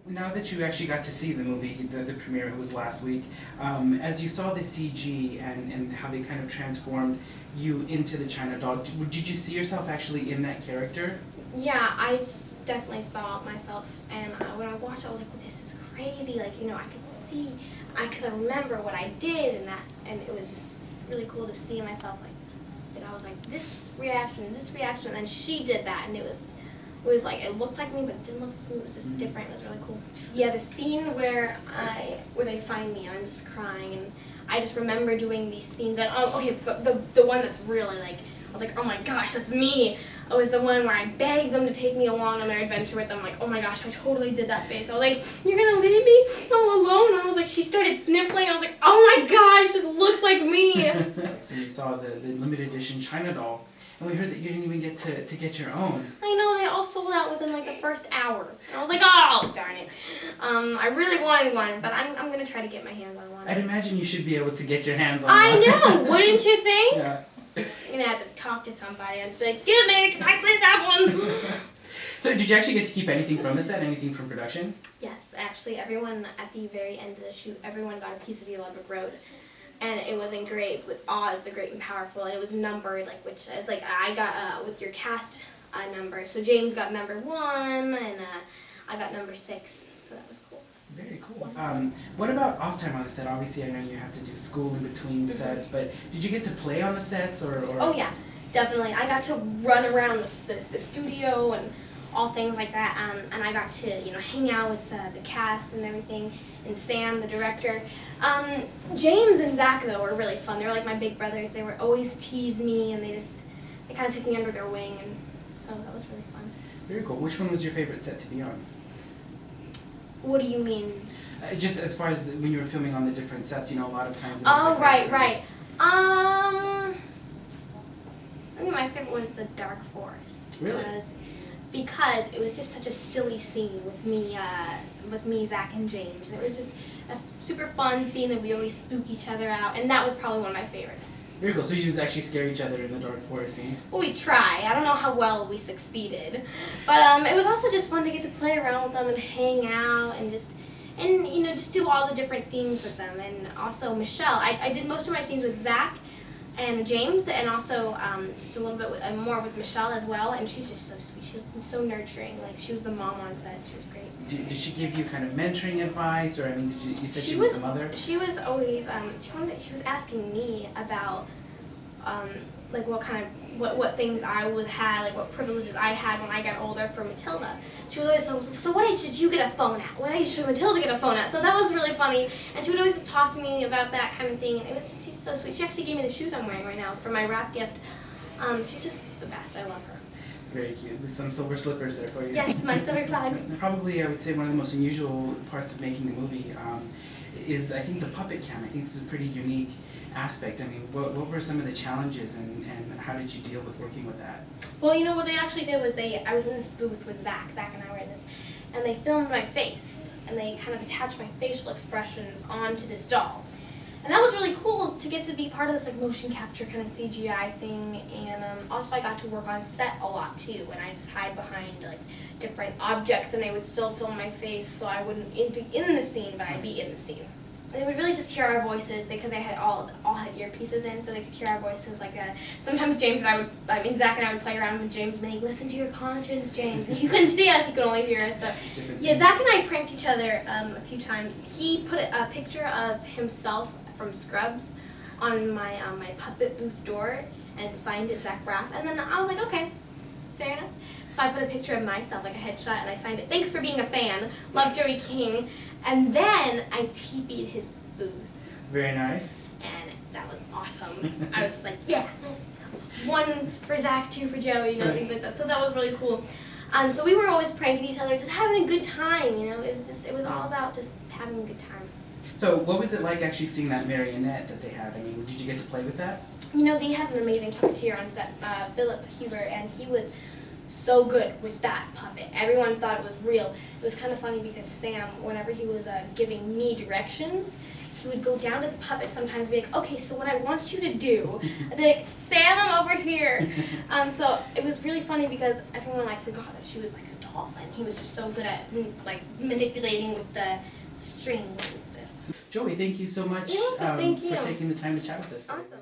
Now that you actually got to see the movie, the premiere, it was last week, as you saw the CG and how they kind of transformed you into the China doll, did you see yourself actually in that character? Yeah, definitely saw myself, and when I watched it, I was like, well, this is crazy. Like, I could see, because I remember what I did, and it was just really cool to see myself, like, and I was like, this reaction, and then she did that, and it was like, it looked like me, but it didn't look like me. It was just different. It was really cool. Yeah, the scene where they find me and I'm just crying, and I just remember doing these scenes. And but the one that's really like, I was like, oh my gosh, that's me. It was the one where I begged them to take me along on their adventure with them. Like, oh my gosh, I totally did that face. I was like, you're gonna leave me all alone? And I was like, she started sniffling. I was like, oh my gosh, it looks like me. So you saw the limited edition China doll. And we heard that you didn't even get to get your own. I know, they all sold out within like the first hour. And I was like, oh, darn it. I really wanted one, but I'm going to try to get my hands on one. I'd imagine you should be able to get your hands on one. one. I know, wouldn't you think? Yeah. I'm going to have to talk to somebody and just be like, excuse me, can I please have one? So did you actually get to keep anything from the set, anything from production? Yes, actually, everyone at the very end of the shoot, everyone got a piece of the Electric Road. And it was engraved with Oz, the Great and Powerful, and it was numbered, like, which is like, I got with your cast number. So James got number 1, and I got number 6, so that was cool. Very cool. What about off time on the set? Obviously, I know you have to do school in between sets, but did you get to play on the sets, or? Oh yeah, definitely. I got to run around the studio and all things like that, and I got to hang out with the cast and everything, and Sam, the director. James and Zach, though, were really fun. They were like my big brothers. They were always tease me, and they kind of took me under their wing, and so that was really fun. Very cool. Which one was your favorite set to be on? What do you mean? Just as far as when you were filming on the different sets, a lot of times. Oh, right. I mean, my favorite was the Dark Forest. Really? Because it was just such a silly scene with me, Zach, and James. It was just a super fun scene that we always spook each other out, and that was probably one of my favorites. Very cool. So you actually scare each other in the Dark Forest scene? Well, we try. I don't know how well we succeeded, but it was also just fun to get to play around with them and hang out and just do all the different scenes with them. And also Michelle. I did most of my scenes with Zach and James, and also just a little bit more with Michelle as well, and she's just so sweet. She's so nurturing. Like, she was the mom on set. She was great. Did she give you kind of mentoring advice, or you said she was the mother? She was always she was asking me about like what things I would have, like what privileges I had when I got older for Matilda. She was always so what age did you get a phone at? What age should Matilda get a phone at? So that was really funny, and she would always just talk to me about that kind of thing, and it was just, she's so sweet. She actually gave me the shoes I'm wearing right now for my wrap gift. She's just the best. I love her. Very cute. There's some silver slippers there for you. Yes, my silver clogs. Probably, I would say, one of the most unusual parts of making the movie is, I think, the puppet cam. I think this is a pretty unique aspect. I mean, what were some of the challenges, and how did you deal with working with that? Well, what they actually did was I was in this booth with Zach. Zach and I were in this, and they filmed my face, and they kind of attached my facial expressions onto this doll. And that was really cool to get to be part of this motion capture kind of CGI thing, and also I got to work on set a lot too, and I just hide behind different objects, and they would still film my face, so I wouldn't be in the scene, but I'd be in the scene. They would really just hear our voices because I had all had earpieces in, so they could hear our voices. Sometimes James and Zach and I would play around with James, being like, "Listen to your conscience, James." And he couldn't see us; he could only hear us. So yeah, Zach and I pranked each other a few times. He put a picture of himself from Scrubs on my puppet booth door and signed it Zach Braff, and then I was like, okay, fair enough. So I put a picture of myself, like a headshot, and I signed it, "Thanks for being a fan, love Joey King," and then I TP'd his booth. Very nice. And that was awesome. I was like, yeah, this 1 for Zach, 2 for Joey, things like that. So that was really cool. So we were always pranking each other, just having a good time. It was all about just having a good time. So what was it like actually seeing that marionette that they had? I mean, did you get to play with that? They had an amazing puppeteer on set, Philip Huber, and he was so good with that puppet. Everyone thought it was real. It was kind of funny because Sam, whenever he was giving me directions, he would go down to the puppet sometimes and be like, okay, so what I want you to do, I'd be like, Sam, I'm over here. So it was really funny because everyone like forgot that she was like a doll, and he was just so good at like manipulating with the strings and stuff. Joey, thank you so much You're welcome. Thank you. for taking the time to chat with us. Awesome.